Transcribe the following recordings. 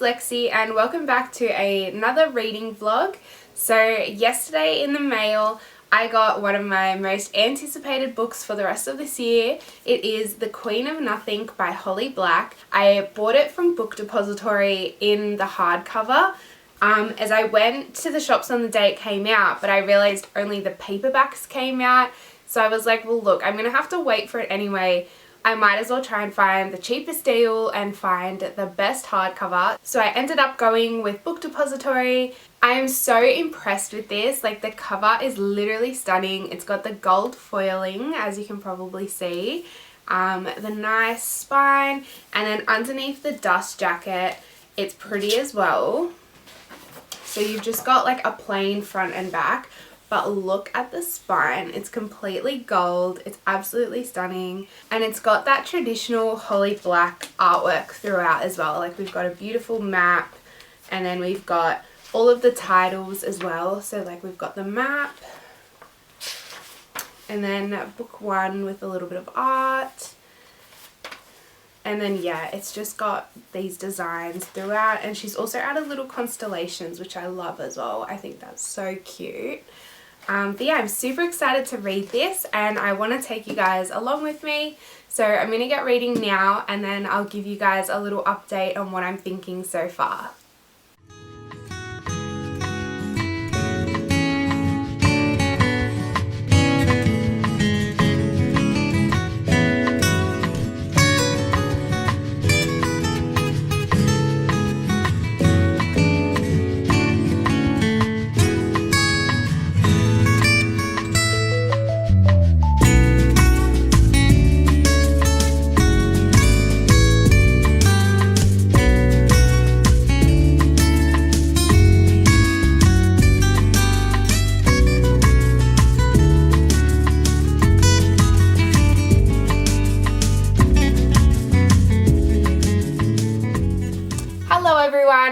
Lexi and welcome back to another reading vlog. So yesterday in the mail I got one of my most anticipated books for the rest of this year. It is The Queen of Nothing by Holly Black. I bought it from Book Depository in the hardcover as I went to the shops on the day it came out, but I realized only the paperbacks came out. So I was like, well look, I'm going to have to wait for it anyway. I might as well try and find the cheapest deal and find the best hardcover. So I ended up going with Book Depository. I am so impressed with this. Like, the cover is literally stunning. It's got the gold foiling, as you can probably see. The nice spine, and then underneath the dust jacket, it's pretty as well. So you've just got like a plain front and back. But look at the spine, it's completely gold, it's absolutely stunning, and it's got that traditional Holly Black artwork throughout as well. Like, we've got a beautiful map, and then we've got all of the titles as well. So like, we've got the map, and then book one with a little bit of art, and then yeah, it's just got these designs throughout, and she's also added little constellations, which I love as well. I think that's so cute. But yeah, I'm super excited to read this and I want to take you guys along with me. So I'm going to get reading now and then I'll give you guys a little update on what I'm thinking so far.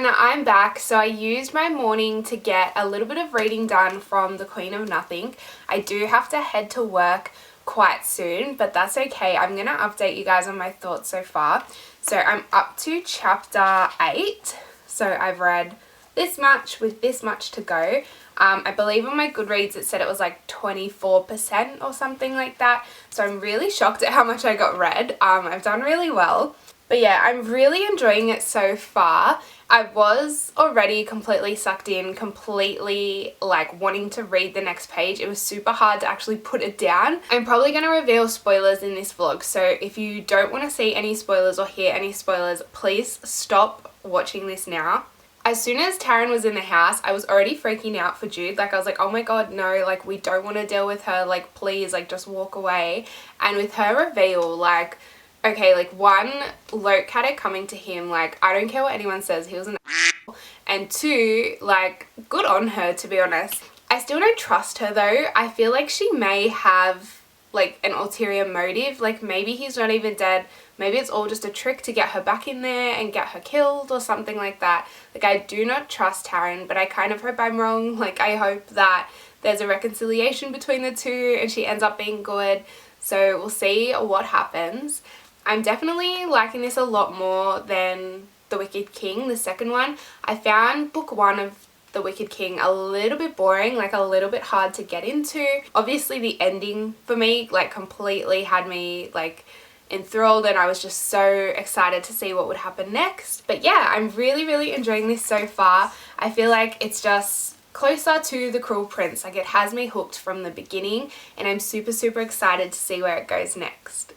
I'm back. So I used my morning to get a little bit of reading done from The Queen of Nothing. I do have to head to work quite soon, but that's okay. I'm going to update you guys on my thoughts so far. So I'm up to chapter 8. So I've read this much with this much to go. I believe on my Goodreads it said it was like 24% or something like that. So I'm really shocked at how much I got read. I've done really well. But yeah, I'm really enjoying it so far. I was already completely sucked in, completely like wanting to read the next page. It was super hard to actually put it down. I'm probably going to reveal spoilers in this vlog. So if you don't want to see any spoilers or hear any spoilers, please stop watching this now. As soon as Taryn was in the house, I was already freaking out for Jude. Like, I was like, oh my god, no, like, we don't want to deal with her. Like, please, like, just walk away. And with her reveal, like, okay, like, one, Loke had it coming to him, like, I don't care what anyone says, he was an asshole. And two, like, good on her, to be honest. I still don't trust her, though. I feel like she may have, like, an ulterior motive. Like, maybe he's not even dead. Maybe it's all just a trick to get her back in there and get her killed or something like that. Like, I do not trust Taryn, but I kind of hope I'm wrong. Like, I hope that there's a reconciliation between the two and she ends up being good. So we'll see what happens. I'm definitely liking this a lot more than The Wicked King, the second one. I found book one of The Wicked King a little bit boring, like a little bit hard to get into. Obviously the ending for me like completely had me like enthralled and I was just so excited to see what would happen next. But yeah, I'm really enjoying this so far. I feel like it's just closer to The Cruel Prince. Like, it has me hooked from the beginning and I'm super excited to see where it goes next.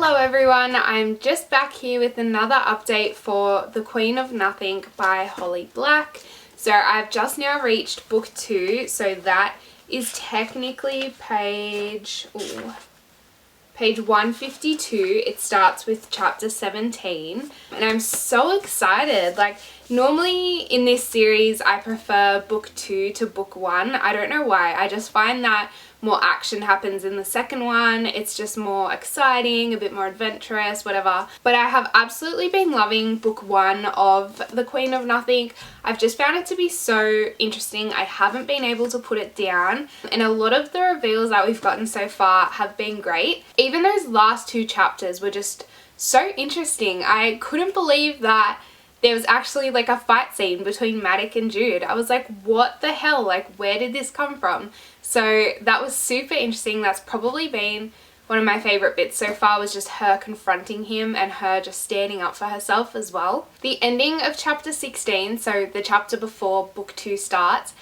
Hello everyone, I'm just back here with another update for The Queen of Nothing by Holly Black. So I've just now reached book 2, so that is technically page 152. It starts with chapter 17 and I'm so excited. Like, normally in this series I prefer book 2 to book 1. I don't know why. I just find that more action happens in the second one. It's just more exciting, a bit more adventurous, whatever. But I have absolutely been loving book 1 of The Queen of Nothing. I've just found it to be so interesting. I haven't been able to put it down, and a lot of the reveals that we've gotten so far have been great. Even those last 2 chapters were just so interesting. I couldn't believe that there was actually like a fight scene between Maddie and Jude. I was like, what the hell? Like, where did this come from? So that was super interesting. That's probably been one of my favorite bits so far, was just her confronting him and her just standing up for herself as well. The ending of chapter 16, so the chapter before book 2 starts,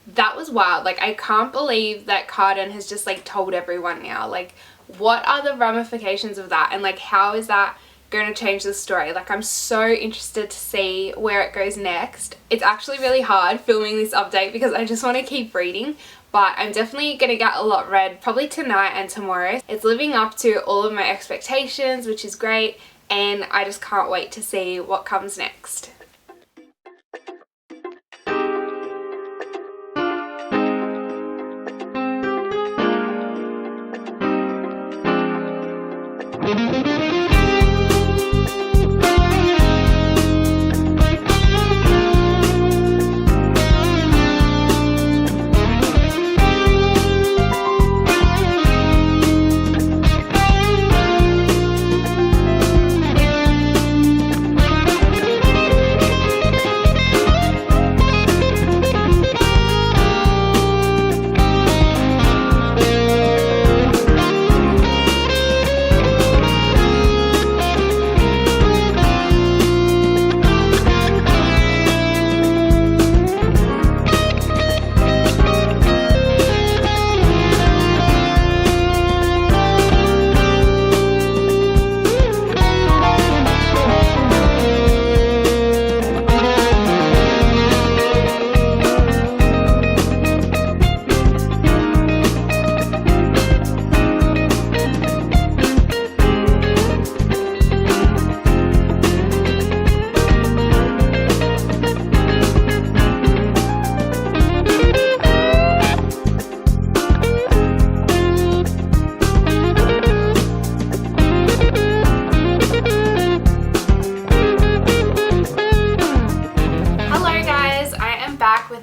that was wild. Like, I can't believe that Carden has just like told everyone now. Like, what are the ramifications of that? And like, how is that going to change the story? Like, I'm so interested to see where it goes next. It's actually really hard filming this update because I just want to keep reading, but I'm definitely going to get a lot read probably tonight and tomorrow. It's living up to all of my expectations, which is great, and I just can't wait to see what comes next.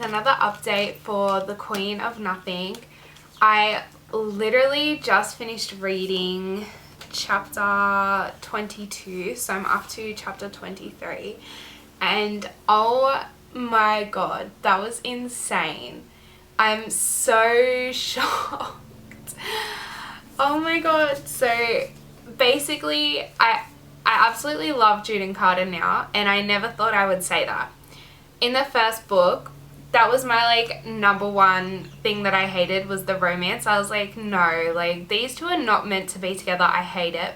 Another update for The Queen of Nothing. I literally just finished reading chapter 22, so I'm up to chapter 23, and oh my god, that was insane. I'm so shocked. Oh my god. So basically I absolutely love Jude and Carden now, and I never thought I would say that. In the first book, that was my like #1 thing that I hated, was the romance. I was like, no, like, these two are not meant to be together. I hate it.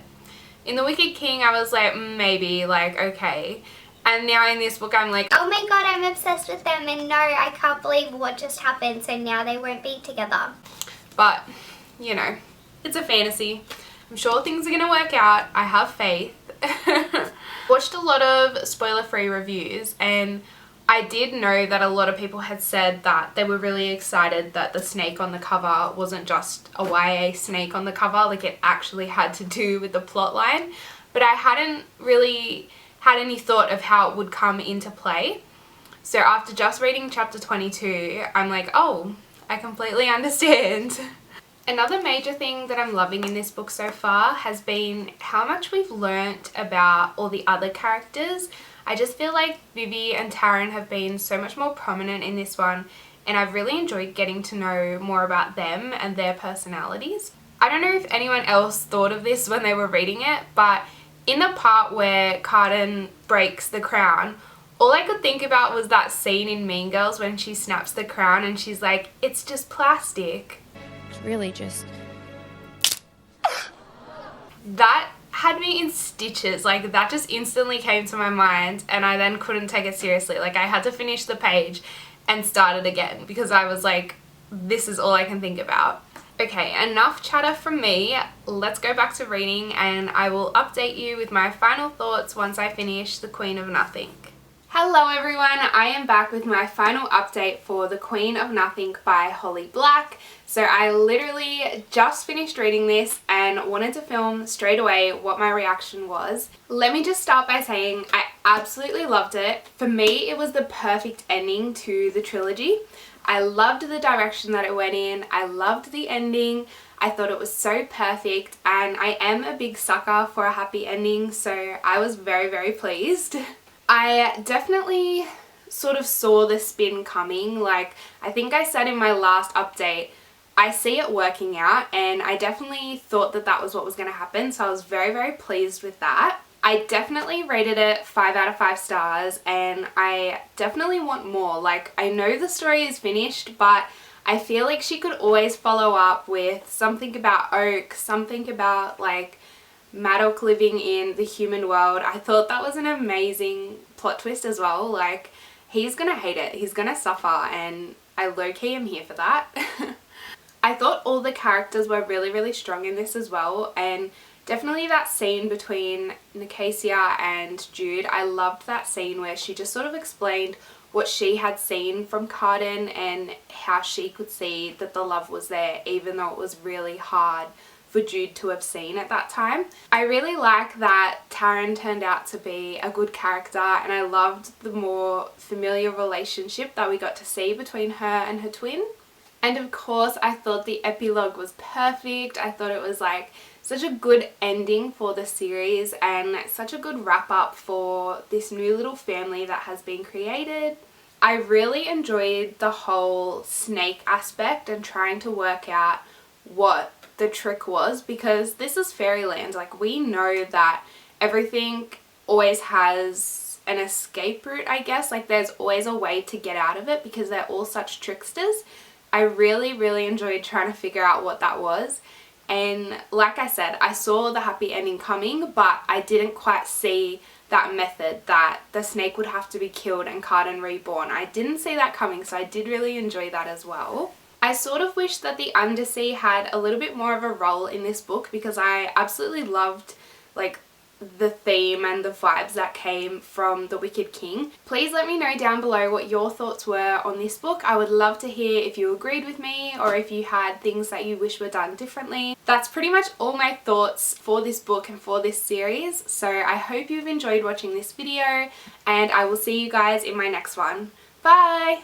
In The Wicked King, I was like, maybe, like, okay. And now in this book, I'm like, oh my god, I'm obsessed with them, and no, I can't believe what just happened, so now they won't be together. But, you know, it's a fantasy. I'm sure things are gonna work out. I have faith. Watched a lot of spoiler-free reviews, and I did know that a lot of people had said that they were really excited that the snake on the cover wasn't just a YA snake on the cover, like it actually had to do with the plot line. But I hadn't really had any thought of how it would come into play. So after just reading chapter 22, I'm like, oh, I completely understand. Another major thing that I'm loving in this book so far has been how much we've learnt about all the other characters. I just feel like Vivi and Taryn have been so much more prominent in this one, and I've really enjoyed getting to know more about them and their personalities. I don't know if anyone else thought of this when they were reading it, but in the part where Carden breaks the crown, all I could think about was that scene in Mean Girls when she snaps the crown and she's like, it's just plastic. It's really just... That had me in stitches. Like, that just instantly came to my mind, and I then couldn't take it seriously. Like, I had to finish the page and start it again because I was like, this is all I can think about. Okay, enough chatter from me. Let's go back to reading, and I will update you with my final thoughts once I finish The Queen of Nothing. Hello everyone, I am back with my final update for The Queen of Nothing by Holly Black. So I literally just finished reading this and wanted to film straight away what my reaction was. Let me just start by saying I absolutely loved it. For me, it was the perfect ending to the trilogy. I loved the direction that it went in. I loved the ending. I thought it was so perfect, and I am a big sucker for a happy ending, so I was very, very pleased. I definitely sort of saw the spin coming. Like, I think I said in my last update, I see it working out, and I definitely thought that that was what was going to happen, so I was very, very pleased with that. I definitely rated it 5 out of 5 stars, and I definitely want more. Like, I know the story is finished, but I feel like she could always follow up with something about Oak, something about like Madoc living in the human world. I thought that was an amazing plot twist as well. Like, he's gonna hate it, he's gonna suffer, and I low-key am here for that. I thought all the characters were really, really strong in this as well, and definitely that scene between Nicasia and Jude. I loved that scene where she just sort of explained what she had seen from Cardan and how she could see that the love was there, even though it was really hard for Jude to have seen at that time. I really like that Taryn turned out to be a good character, and I loved the more familiar relationship that we got to see between her and her twin. And of course, I thought the epilogue was perfect. I thought it was like such a good ending for the series and such a good wrap up for this new little family that has been created. I really enjoyed the whole snake aspect and trying to work out what the trick was, because this is fairyland. Like, we know that everything always has an escape route, I guess. Like, there's always a way to get out of it because they're all such tricksters. I really, really enjoyed trying to figure out what that was. And like I said, I saw the happy ending coming, but I didn't quite see that method that the snake would have to be killed and Cardan reborn. I didn't see that coming, so I did really enjoy that as well. I sort of wish that the Undersea had a little bit more of a role in this book, because I absolutely loved like the theme and the vibes that came from The Wicked King. Please let me know down below what your thoughts were on this book. I would love to hear if you agreed with me or if you had things that you wish were done differently. That's pretty much all my thoughts for this book and for this series. So I hope you've enjoyed watching this video, and I will see you guys in my next one. Bye!